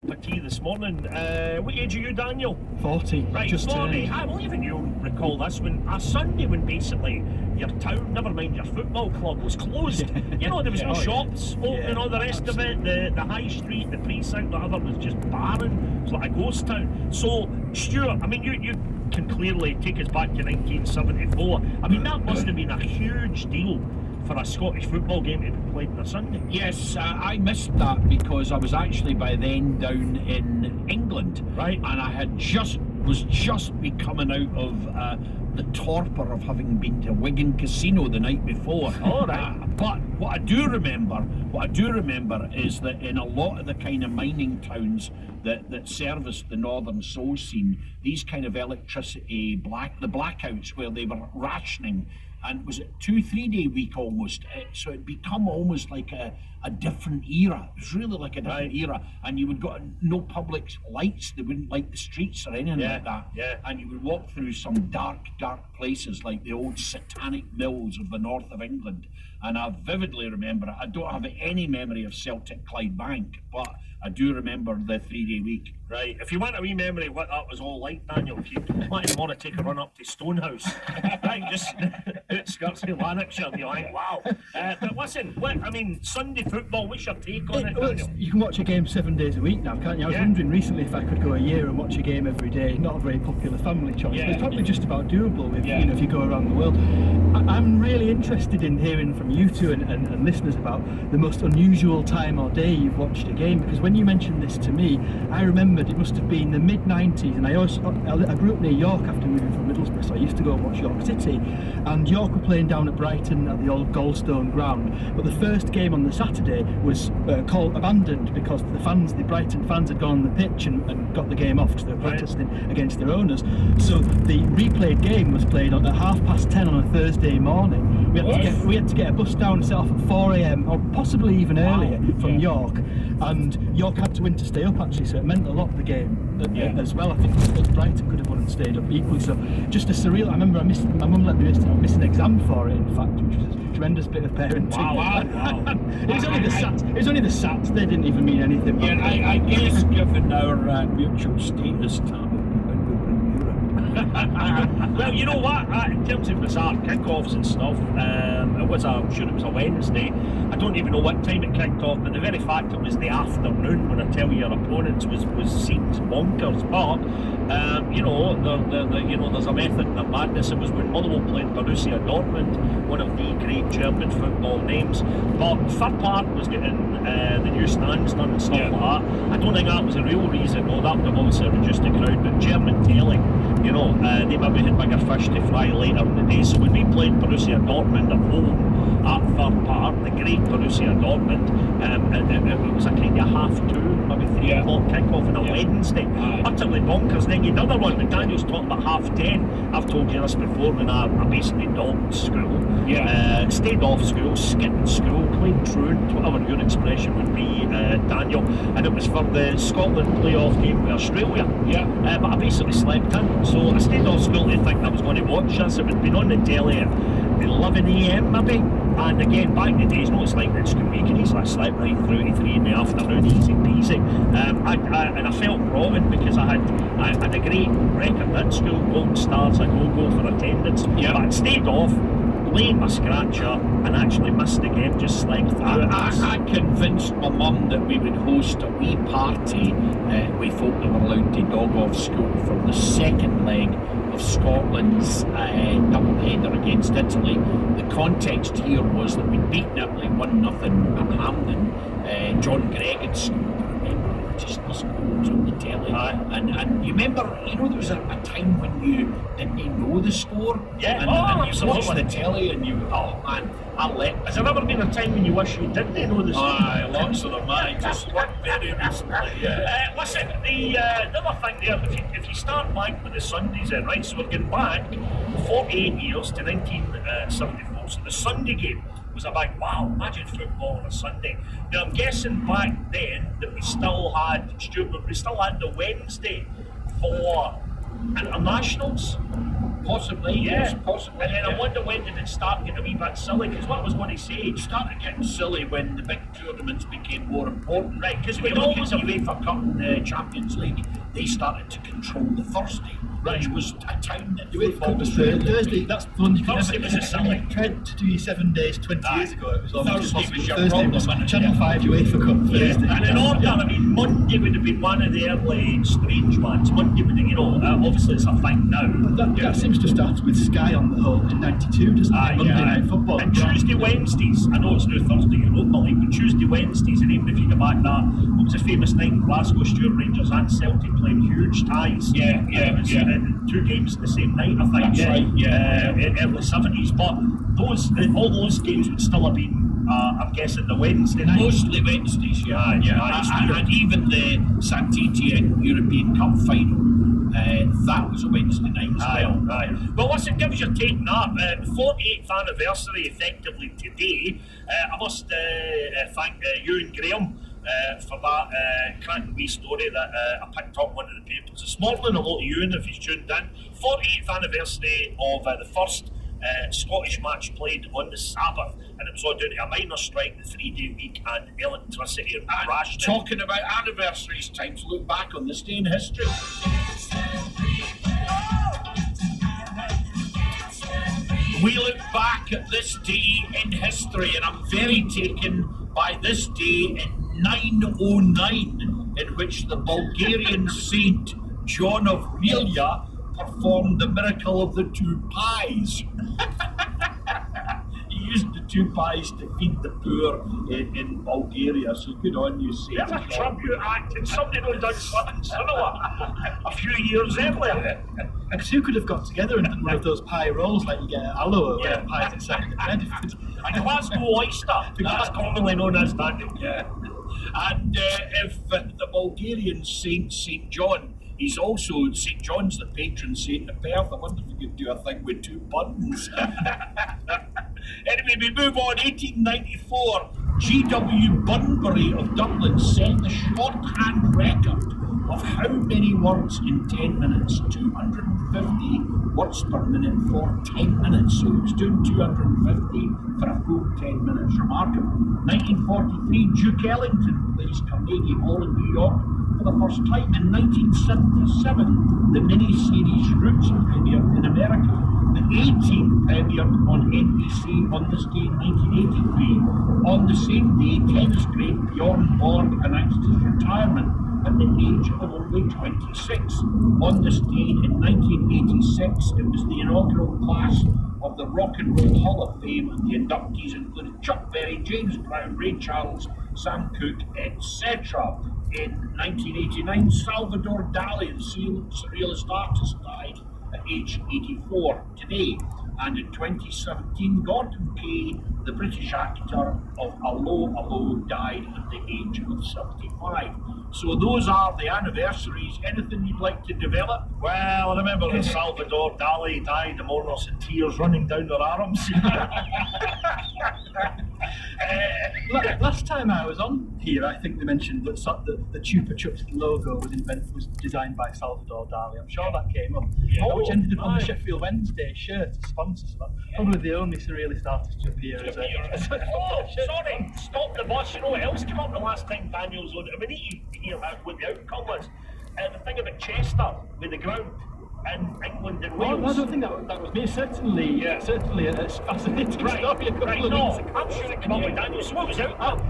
For tea this morning. What age are you, Daniel? 40. Right, Just 40. turned. I will even you recall this when a Sunday when basically your town, never mind your football club, was closed. You know, there was no shops open and all the rest of it. The high street, the precinct, the other was just barren. It's like a ghost town. So, Stuart, I mean, you can clearly take us back to 1974. I mean, that must have been a huge deal for a Scottish football game to be played on a Sunday. Yes, I missed that because I was actually by then down in England, Right. and I was just be coming out of the torpor of having been to Wigan Casino the night before. All right. But what I do remember is that in a lot of the kind of mining towns that service the northern soul scene, these kind of electricity the blackouts where they were rationing. And was it 2-3 day week almost? So it'd become almost like a different era. It was really like a different era. And you would got no public lights. They wouldn't light the streets or anything like that. Yeah. And you would walk through some dark places like the old satanic mills of the north of England. And I vividly remember it. I don't have any memory of Celtic Clydebank, but I do remember the 3 day week. Right, if you want a wee memory of what that was all like, Daniel, if you want to take a run up to Stonehouse, right, just outskirts of Lanarkshire, you're like, wow. But listen, Sunday football, what's your take on it, Daniel? You can watch a game 7 days a week now, can't you? I was Yeah. wondering recently if I could go a year and watch a game every day. Not a very popular family choice, Yeah. but it's probably just about doable if, Yeah. if you go around the world. I'm really interested in hearing from you two and listeners about the most unusual time or day you've watched a game, because when you mentioned this to me, I remembered it must have been the mid-90s, and I grew up near York after moving from Middlesbrough, so I used to go and watch York City, and York were playing down at Brighton at the old Goldstone ground, but the first game on the Saturday was abandoned because the Brighton fans had gone on the pitch and got the game off because they were protesting against their owners. So the replayed game was played at 10:30 on a Thursday morning. We had to get a bus down and set off at 4 a.m. or possibly even earlier from York, and York had to win to stay up actually, so it meant a lot, the game as well. I think Brighton could have won and stayed up equally, so just a surreal. I remember my mum let me miss an exam for it, in fact, which was a tremendous bit of parenting. Wow. It was only the SATs, they didn't even mean anything. Yeah, I guess given our mutual status, Tam, Well, you know what? In terms of bizarre kickoffs and stuff, I'm sure it was a Wednesday. I don't even know what time it kicked off, but the very fact it was the afternoon when I tell you your opponents was seemed bonkers. But there's a method in the madness. It was when Motherwell played Borussia Dortmund, one of the great German football names. But Fir Park was getting the new stands done and stuff like that. I don't think that was a real reason. No, that would have obviously reduced the crowd. But German telly, they maybe had bigger fish to fry later in the day. So when we played Borussia Dortmund at home at Fir Park, the great Borussia Dortmund, it was a kind of 2:30, maybe 3 o'clock kick-off on a Wednesday. Utterly bonkers. Then you had another one, but Daniel's talking about 10:30. I've told you this before when I basically dogged school. Stayed off school, skipped school, played truant, whatever your expression would be, Daniel. And it was for the Scotland playoff game with Australia. But I basically slept in. So I stayed off school to think I was going to watch this. It had been on the telly at 11 a.m. maybe. And again, back in the days, no, it's like that school, you can easily sleep right through to 3 in the afternoon, easy peasy. And I felt rotten because I had a great record at school, gold stars, I go for attendance. But I'd stayed off, playing my scratcher, and actually missed the game, just slept through it. I convinced my mum that we would host a wee party with folk that were allowed to dog off school from the second leg of Scotland's doubleheader against Italy. The context here was that we'd beaten Italy 1-0 at Hampden. John Gregg had scored, just the scores on the telly. And you remember, there was a time when you didn't know the score? And you watched the telly and Has there ever been a time when you wish you didn't know the score? Lots of them, just very recently, Listen, the other thing there, if you start back with the Sundays then, right, so we're getting back 48 years to 1974, so the Sunday game was about, wow, imagine football on a Sunday. Now I'm guessing back then that we still had the Wednesday for internationals. Possibly, yes, possibly. And then I wonder when did it start getting a wee bit silly, because what I was going to say, It started getting silly when the big tournaments became more important. Right, 'cause If we you look always- at the UEFA Cup and the Champions League, they started to control the Thursday, which Right. was a time that The UEFA football Cup was was really Thursday. That's the one you could Thursday was a silly. tried to do 7 days 20 years ago. It was almost Thursday impossible. was your Thursday problem, was wasn't it? Channel 5 UEFA Cup Thursday. And in order, I mean, Monday would have been one of the early strange ones. Monday would have, obviously it's a thing now. That seems to start with Sky on the whole in '92, doesn't it? Monday Night Football. And Tuesday, Wednesdays, I know it's now Thursday Europa League, but Tuesday, Wednesdays, and even if you go back that, it was a famous night in Glasgow, Stuart Rangers and Celtic playing huge ties. It was, 2 games the same night, I think. That's right, Early 70s, but all those games would still have been, I'm guessing, the Wednesday night. Mostly Wednesdays, and even the Saint-Étienne European Cup final, that was a Wednesday night as well. Aye. Well, listen, give us your take on that. 48th anniversary, effectively today. I must thank Ewan Graham for that cracking wee story that I picked up one of the papers this morning. Hello to Ewan if he's tuned in. 48th anniversary of the first Scottish match played on the Sabbath, and it was all due to a minor strike, the 3-day week, and electricity rationing. Talking about anniversaries, time to look back on this day in history. We look back at this day in history, and I'm very taken by this day in 909, in which the Bulgarian saint John of Relia performed the miracle of the 2 pies. He used the 2 pies to feed the poor in Bulgaria, so good on you, Saint There's a John. tribute act, and somebody who done something similar a few years earlier. And who could have got together and done one of those pie rolls like you get at Allo or Yeah. pies inside the bread? A Glasgow oyster, that's commonly known as that. Yeah. And if the Bulgarian saint, St. John, he's also, St. John's the patron saint of Perth. I wonder if we could do a thing with 2 buttons. Anyway, we move on. 1894, G.W. Bunbury of Dublin set the shorthand record of how many words in 10 minutes? 250 words per minute for 10 minutes. So he was doing 250 for a full 10 minutes. Remarkable. 1943, Duke Ellington plays Carnegie Hall in New York for the first time. In 1977, the mini-series Roots premiered in America. The A-Team premiered on NBC on this day in 1983. On the same day, tennis great Bjorn Borg announced his retirement at the age of only 26. On this day in 1986, it was the inaugural class of the Rock and Roll Hall of Fame, and the inductees included Chuck Berry, James Brown, Ray Charles, Sam Cooke, etc. In 1989, Salvador Dali, the surrealist artist, died at age 84 today. And in 2017, Gordon Kay, the British actor of Allo Allo, died at the age of 75. So those are the anniversaries. Anything you'd like to develop? Well, I remember when Salvador Dali died, the mourners and tears running down their arms. Last time I was on here, I think they mentioned that the Chupa Chups logo was designed by Salvador Dali. I'm sure that came up. Which ended up on the Sheffield Wednesday shirt as sponsors. Probably the only surrealist artist to appear as Oh, sorry, stop the bus. You know what else came up the last time Daniel's on it? We need to hear what the outcome was. The thing about Chester with the ground in England and Well, Wales. I don't think that was me. Certainly, certainly a fascinating story. A couple Right, of no, weeks ago. I'm sure it came up with Daniel. So what was out?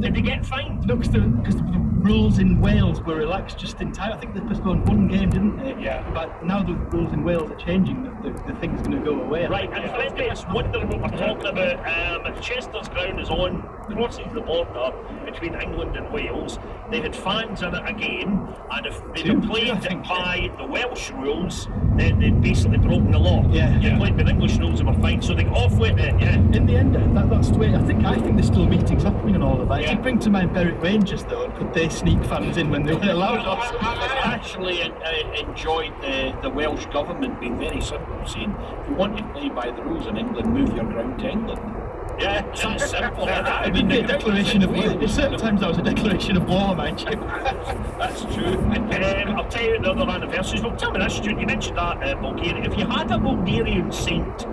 Did they get fined? No, because the rules in Wales were relaxed just in time. I think they postponed one game, didn't they? Yeah. But now the rules in Wales are changing. The thing's going to go away. Right, and for anybody that's wondering what we're talking about, Chester's ground is on, crosses the border between England and Wales. They had fans in it again, and if they'd have played by the Welsh rules, they'd basically broken the law. Yeah. They played by the English rules, they were fine, so they got off with it, yeah. In the end, that's the way. I think there's still meetings happening and all of that. Yeah. You bring to mind Berwick Rangers though, and could they sneak fans in when they were allowed? I actually enjoyed the Welsh government being very simple, saying if you want to play by the rules in England, move your ground to England. Yeah, It's as simple as that. I mean, a declaration of war. At certain times, that was a declaration of war, mind you. That's true. I'll I'll tell you the other anniversaries. Well, tell me this, Stuart. You mentioned that Bulgaria. If you had a Bulgarian saint,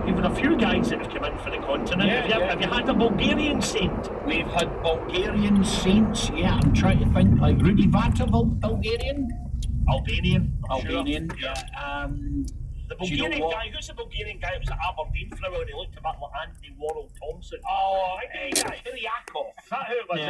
you've had a few guys that have come in for the continent. Have you had a Bulgarian saint? We've had Bulgarian saints, yeah. I'm trying to think, like Rudy Vata, Bulgarian? Albanian. Albanian, Sure. yeah. The Do you know Bulgarian what? guy, who's the Bulgarian guy who was at Aberdeen for a while and he looked a bit like Anthony Worrell Thompson? Oh, Kyriakov. Is that who it was? Yeah.